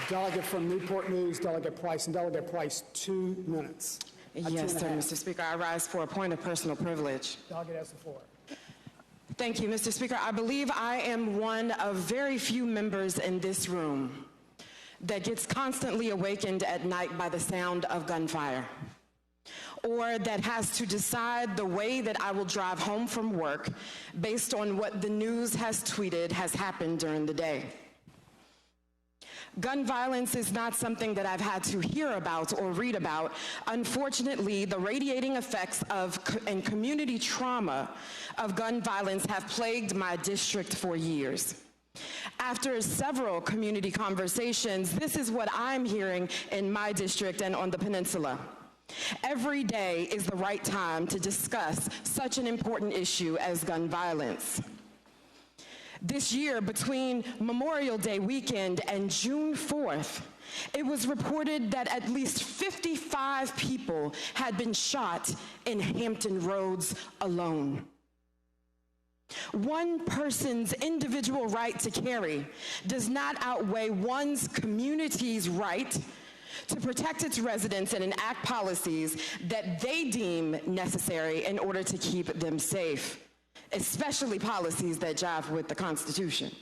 Delegate from Newport News, Delegate Price, and Delegate Price, 2 minutes. Yes, sir, Mr. Speaker. I rise for a point of personal privilege. Delegate has the floor. Thank you, Mr. Speaker. I believe I am one of very few members in this room that gets constantly awakened at night by the sound of gunfire, or that has to decide the way that I will drive home from work based on what the news has tweeted has happened during the day. Gun violence is not something that I've had to hear about or read about. Unfortunately, the radiating effects and community trauma of gun violence have plagued my district for years. After several community conversations, this is what I'm hearing in my district and on the peninsula. Every day is the right time to discuss such an important issue as gun violence. This year, between Memorial Day weekend and June 4th, it was reported that at least 55 people had been shot in Hampton Roads alone. One person's individual right to carry does not outweigh one's community's right to protect its residents and enact policies that they deem necessary in order to keep them safe, especially policies that jive with the Constitution.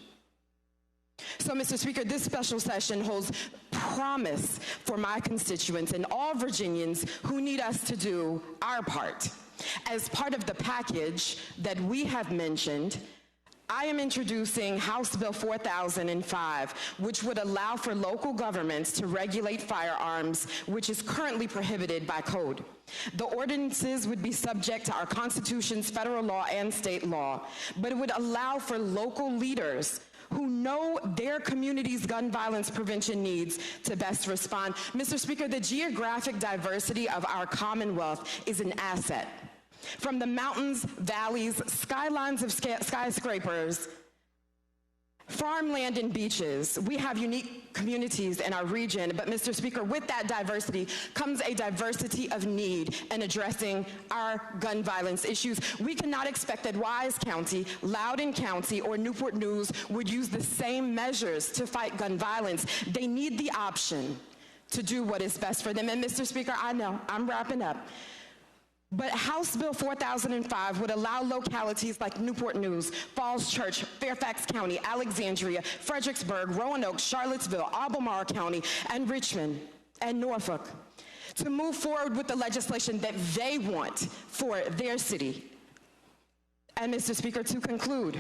So, Mr. Speaker, this special session holds promise for my constituents and all Virginians who need us to do our part. As part of the package that we have mentioned, I am introducing House Bill 4005, which would allow for local governments to regulate firearms, which is currently prohibited by code. The ordinances would be subject to our Constitution's federal law and state law, but it would allow for local leaders who know their community's gun violence prevention needs to best respond. Mr. Speaker, the geographic diversity of our Commonwealth is an asset. From the mountains, valleys, skylines of skyscrapers, farmland and beaches, we have unique communities in our region, but Mr. Speaker, with that diversity comes a diversity of need in addressing our gun violence issues. We cannot expect that Wise County, Loudoun County, or Newport News would use the same measures to fight gun violence. They need the option to do what is best for them. And Mr. Speaker, I know, I'm wrapping up. But House Bill 4005 would allow localities like Newport News, Falls Church, Fairfax County, Alexandria, Fredericksburg, Roanoke, Charlottesville, Albemarle County, and Richmond, and Norfolk to move forward with the legislation that they want for their city. And Mr. Speaker, to conclude,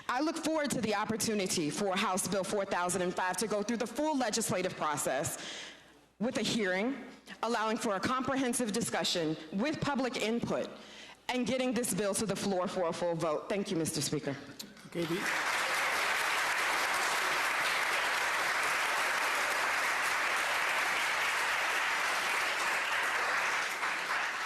I look forward to the opportunity for House Bill 4005 to go through the full legislative process with a hearing, allowing for a comprehensive discussion with public input, and getting this bill to the floor for a full vote. Thank you, Mr. Speaker. Okay,